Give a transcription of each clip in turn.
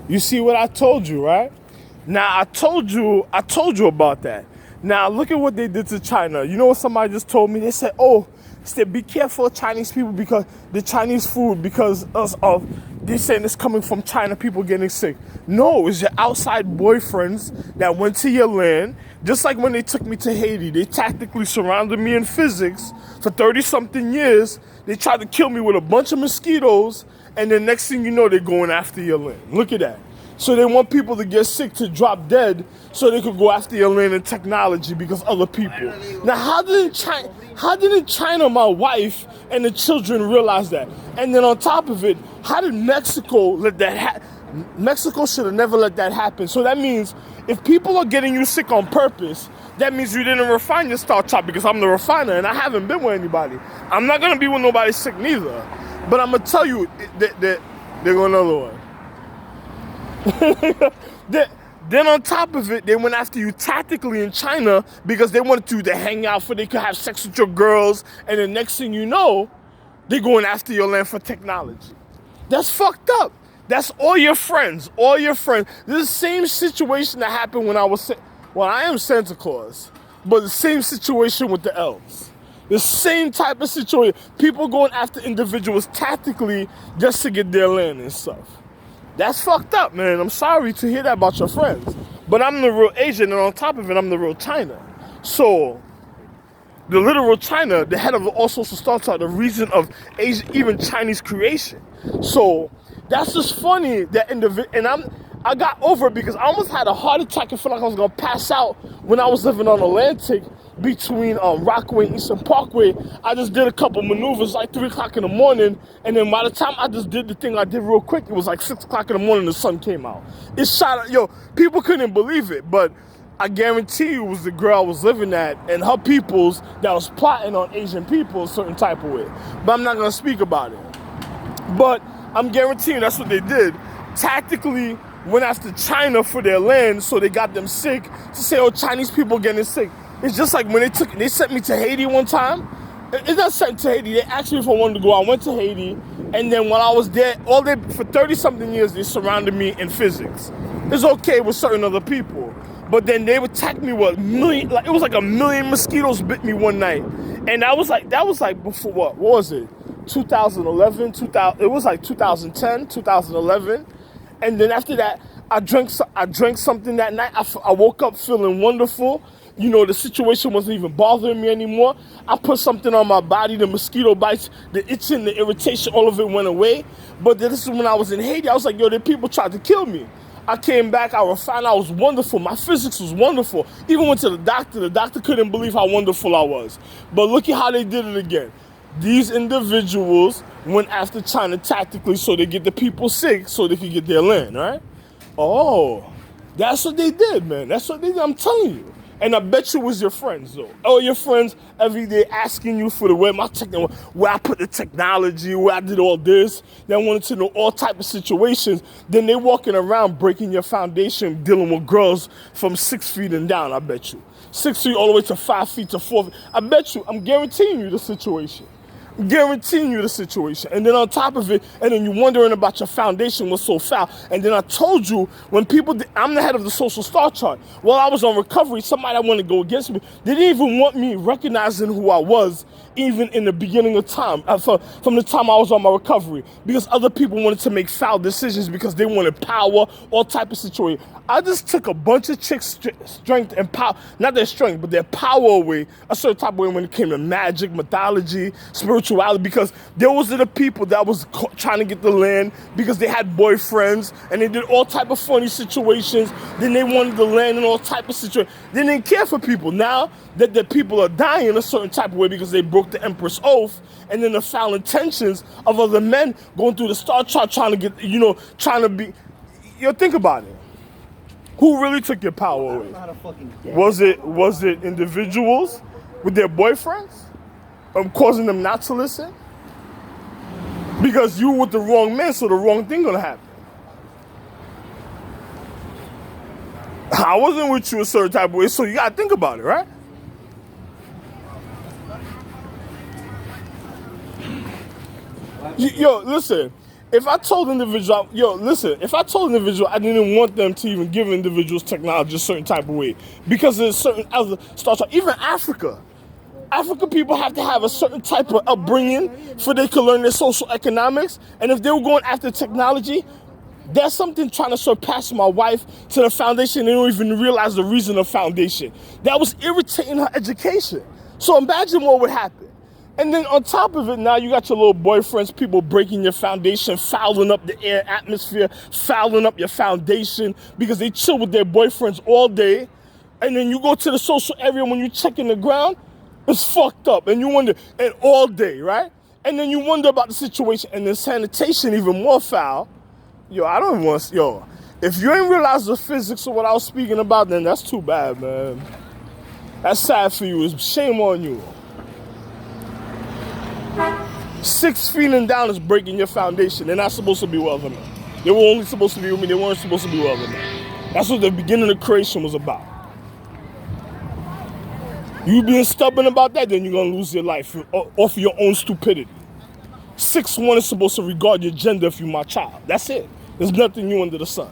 You see what I told you, right? Now I told you about that. Now look at what they did to China. You know what somebody just told me? They said, "Oh, be careful of Chinese people because the Chinese food because of they're saying it's coming from China, people getting sick." No, it's your outside boyfriends that went to your land. Just like when they took me to Haiti, they tactically surrounded me in physics for 30-something years. They tried to kill me with a bunch of mosquitoes, and then next thing you know, they're going after your land. Look at that. So they want people to get sick, to drop dead, so they could go after your land and technology because other people. Now, how didn't China, my wife, and the children realize that? And then on top of it, how did Mexico let that happen? Mexico should have never let that happen. So that means if people are getting you sick on purpose, that means you didn't refine your star chart, because I'm the refiner and I haven't been with anybody. I'm not going to be with nobody sick neither. But I'm going to tell you, they're going another one. Then on top of it, they went after you tactically in China because they wanted you to hang out so they could have sex with your girls, and the next thing you know, they're going after your land for technology. That's fucked up. That's all your friends, This is the same situation that happened when I was, I am Santa Claus, but the same situation with the elves. The same type of situation. People going after individuals tactically just to get their land and stuff. That's fucked up, man. I'm sorry to hear that about your friends. But I'm the real Asian, and on top of it, I'm the real China. So, the literal China, the head of all social starts are the reason of Asian, even Chinese creation. So, that's just funny that and I got over it because I almost had a heart attack and felt like I was gonna pass out when I was living on Atlantic between Rockaway and Eastern Parkway. I just did a couple maneuvers like 3 o'clock in the morning, and then by the time I just did the thing I did real quick, it was like 6 o'clock in the morning, the sun came out. It shot out, people couldn't believe it, but I guarantee you it was the girl I was living at and her peoples that was plotting on Asian people a certain type of way. But I'm not gonna speak about it. But I'm guaranteeing that's what they did. Tactically went after China for their land, so they got them sick, to say, oh, Chinese people getting sick. It's just like when they sent me to Haiti one time. It's not sent to Haiti. They asked me if I wanted to go. I went to Haiti, and then when I was there, all day for 30-something years, they surrounded me in physics. It's okay with certain other people, but then they would attack me with it was like 1 million mosquitoes bit me one night, and that was like before what was it? 2011, it was like 2010, 2011, and then after that, I drank something that night. I woke up feeling wonderful. The situation wasn't even bothering me anymore. I put something on my body, the mosquito bites, the itching, the irritation, all of it went away. But this is when I was in Haiti. I was like, the people tried to kill me. I came back, I refined, I was wonderful. My physics was wonderful. Even went to the doctor couldn't believe how wonderful I was. But look at how they did it again. These individuals went after China tactically so they get the people sick so they could get their land, right? Oh, that's what they did, man. That's what they did, I'm telling you. And I bet you it was your friends, though. All your friends every day asking you for where I put the technology, where I did all this. They wanted to know all type of situations. Then they walking around breaking your foundation, dealing with girls from 6 feet and down, I bet you. 6 feet all the way to 5 feet to 4 feet. I bet you, I'm guaranteeing you the situation. Guaranteeing you the situation. And then on top of it, and then you're wondering about your foundation was so foul. And then I told you, when I'm the head of the social star chart. While I was on recovery, somebody that wanted to go against me, they didn't even want me recognizing who I was, even in the beginning of time, from the time I was on my recovery, because other people wanted to make foul decisions because they wanted power, all type of situation. I just took a bunch of chicks' strength and power, not their strength, but their power away, a certain type of way when it came to magic, mythology, spirituality, because those are the people that was trying to get the land because they had boyfriends and they did all type of funny situations. Then they wanted the land and all type of situations. They didn't care for people. Now that the people are dying a certain type of way because they broke the Empress Oath, and then the foul intentions of other men going through the star chart trying to get, trying to be, think about it. Who really took your power away? Was it individuals with their boyfriends? Causing them not to listen? Because you were with the wrong man, so the wrong thing gonna happen. I wasn't with you a certain type of way, so you gotta think about it, right? Listen, If I told individual, yo, listen, if I told individual I didn't want them to even give individuals technology a certain type of way because there's certain other starts, even Africa. African people have to have a certain type of upbringing for they can learn their social economics. And if they were going after technology, there's something trying to surpass my wife to the foundation. They don't even realize the reason of foundation. That was irritating her education. So imagine what would happen. And then on top of it, now you got your little boyfriends, people breaking your foundation, fouling up the air atmosphere, fouling up your foundation because they chill with their boyfriends all day. And then you go to the social area when you check in the ground, it's fucked up. And you wonder, and all day, right? And then you wonder about the situation. And then sanitation even more foul. Yo, I don't want, yo, if you ain't realize the physics of what I was speaking about, then that's too bad, man. That's sad for you. It's shame on you. 6 feet and down is breaking your foundation. They're not supposed to be welding men. They were only supposed to be with me. They weren't supposed to be welding men. That's what the beginning of creation was about. You being stubborn about that, then you're going to lose your life off of your own stupidity. 6'1" is supposed to regard your gender if you're my child. That's it. There's nothing new under the sun.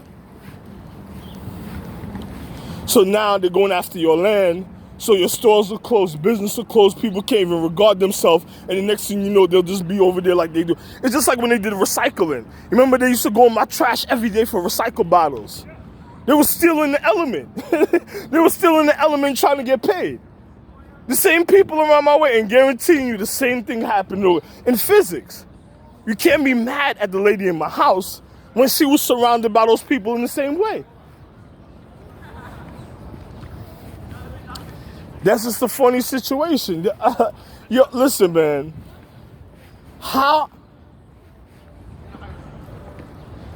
So now they're going after your land. So your stores are closed, business are closed, people can't even regard themselves, and the next thing you know, they'll just be over there like they do. It's just like when they did recycling. Remember they used to go in my trash every day for recycle bottles. They were still in the element. They were still in the element trying to get paid. The same people around my way, and guaranteeing you the same thing happened in physics. You can't be mad at the lady in my house when she was surrounded by those people in the same way. That's just a funny situation. Yo, listen, man. How?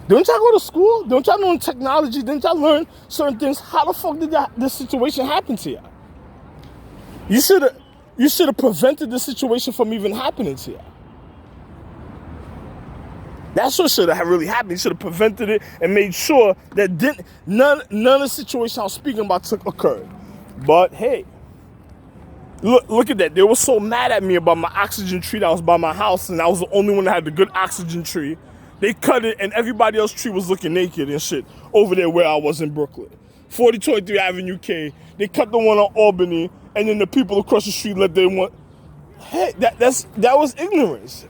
Don't y'all go to school? Don't y'all learn technology? Didn't y'all learn certain things? How the fuck did this situation happen to y'all? You should have prevented the situation from even happening to y'all. That's what should have really happened. You should have prevented it and made sure that none of the situation I was speaking about occurred. But hey. Look at that. They were so mad at me about my oxygen tree that was by my house, and I was the only one that had the good oxygen tree. They cut it, and everybody else's tree was looking naked and shit over there where I was in Brooklyn. 4023 Avenue K. They cut the one on Albany, and then the people across the street let them want. Hey, that was ignorance.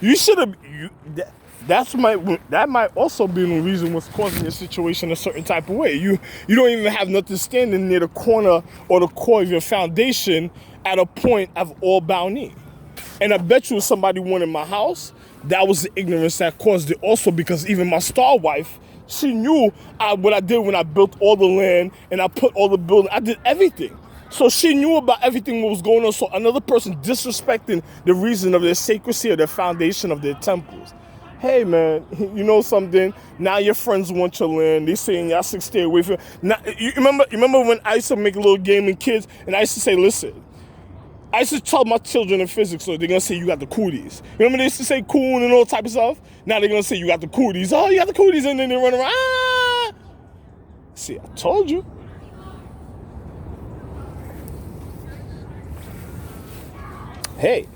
You should have. That might also be the reason what's causing your situation a certain type of way. You don't even have nothing standing near the corner or the core of your foundation at a point of all bounty. And I bet you if somebody wanted my house, that was the ignorance that caused it also, because even my star wife, she knew what I did when I built all the land and I put all the building. I did everything. So she knew about everything that was going on. So another person disrespecting the reason of their sacredcy or their foundation of their temples. Hey man, you know something? Now your friends want your land. They saying y'all should stay away from it. Now, you remember when I used to make a little game with kids and I used to say, listen, I used to tell my children in physics, so they're gonna say you got the cooties. Remember they used to say coon and all type of stuff? Now they're gonna say you got the cooties. Oh, you got the cooties, and then they run around. Ah! See, I told you. Hey.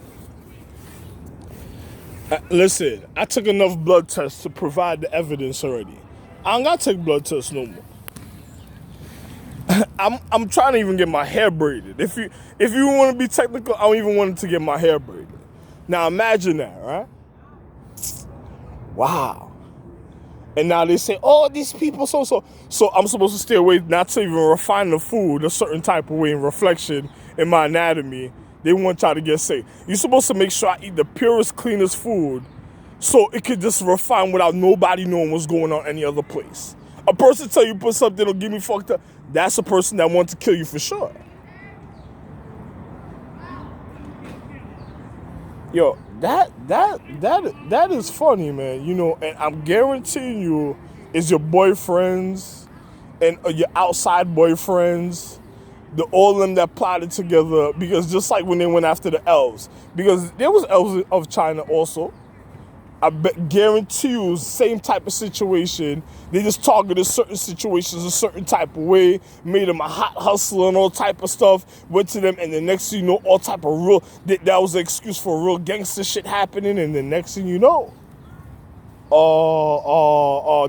Listen, I took enough blood tests to provide the evidence already. I don't gotta take blood tests no more. I'm trying to even get my hair braided. If you want to be technical, I don't even want to get my hair braided. Now imagine that, right? Wow. And now they say, oh, these people so. So I'm supposed to stay away not to even refine the food a certain type of way in reflection in my anatomy. They want y'all to get sick. You're supposed to make sure I eat the purest, cleanest food so it could just refine without nobody knowing what's going on any other place. A person tell you put something that'll get me fucked up, that's a person that wants to kill you for sure. Yo, that is funny, man. You know, and I'm guaranteeing you it's your boyfriends and your outside boyfriends, all of them that plotted together, because just like when they went after the elves, because there was elves of China also. I guarantee you, same type of situation. They just targeted certain situations a certain type of way, made them a hot hustler and all type of stuff, went to them, and the next thing you know, all type of real, that was an excuse for real gangster shit happening, and the next thing you know,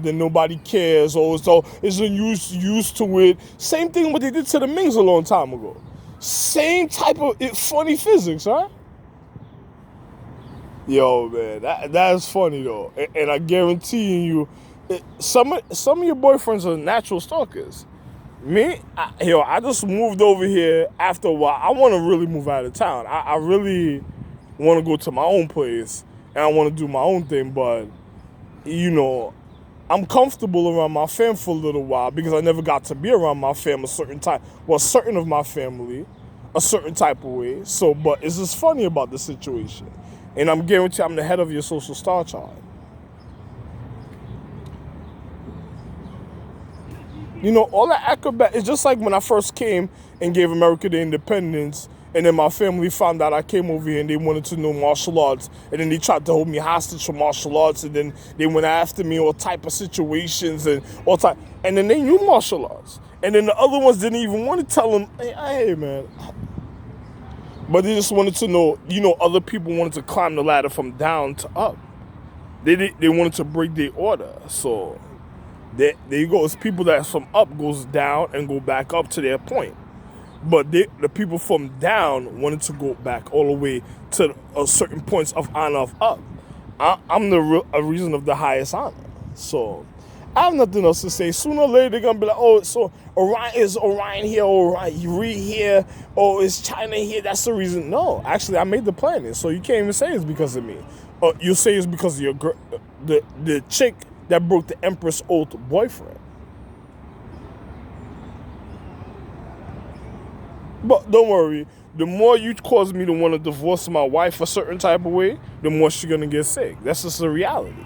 then nobody cares, or so isn't used to it. Same thing what they did to the Mings a long time ago. Same type of funny physics, right? Yo, man, that's funny though, and I guarantee you, some of your boyfriends are natural stalkers. Me, I just moved over here after a while. I want to really move out of town. I really want to go to my own place, and I want to do my own thing, but I'm comfortable around my fam for a little while because I never got to be around my fam a certain time. Well, certain of my family, a certain type of way. So, but it's just funny about the situation. And I'm guaranteed I'm the head of your social star chart. All that acrobat, it's just like when I first came and gave America the independence, and then my family found out I came over here and they wanted to know martial arts, and then they tried to hold me hostage for martial arts, and then they went after me all type of situations and all type, and then they knew martial arts, and then the other ones didn't even want to tell them, hey man, but they just wanted to know, other people wanted to climb the ladder from down to up. They wanted to break their order, so there you go. It's people that from up goes down and go back up to their point. But the people from down wanted to go back all the way to a certain points of honor of up. I'm a reason of the highest honor. So I have nothing else to say. Sooner or later they're gonna be like, oh, so Orion here, Orion here, oh, is China here? That's the reason. No, actually I made the planet, so you can't even say it's because of me. You say it's because of your girl, the chick that broke the Empress oath boyfriend. But don't worry, the more you cause me to want to divorce my wife a certain type of way, the more she's going to get sick. That's just the reality.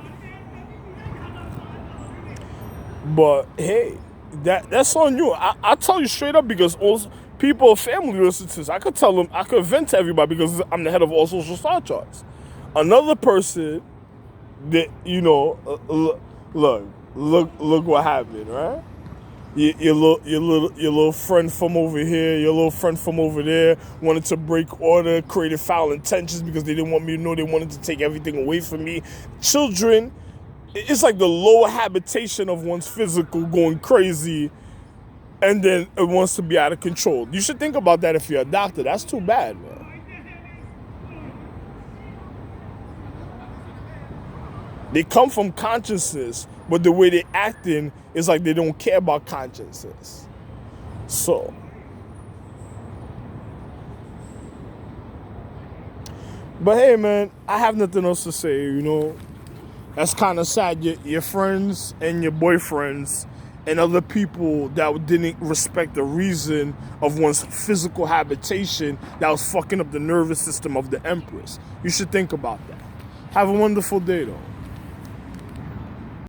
But hey, that's on you. I tell you straight up because also people, family listen to this. I could tell them, I could vent to everybody because I'm the head of all social star charts. Another person that, look what happened, right? Your little friend from over here, your little friend from over there wanted to break order, created foul intentions because they didn't want me to know. They wanted to take everything away from me. Children, it's like the lower habitation of one's physical going crazy, and then it wants to be out of control. You should think about that if you're a doctor. That's too bad, man. They come from consciousness, but the way they're acting is like they don't care about consciousness. So, but hey, man, I have nothing else to say, That's kind of sad. Your friends and your boyfriends and other people that didn't respect the reason of one's physical habitation that was fucking up the nervous system of the Empress. You should think about that. Have a wonderful day, though.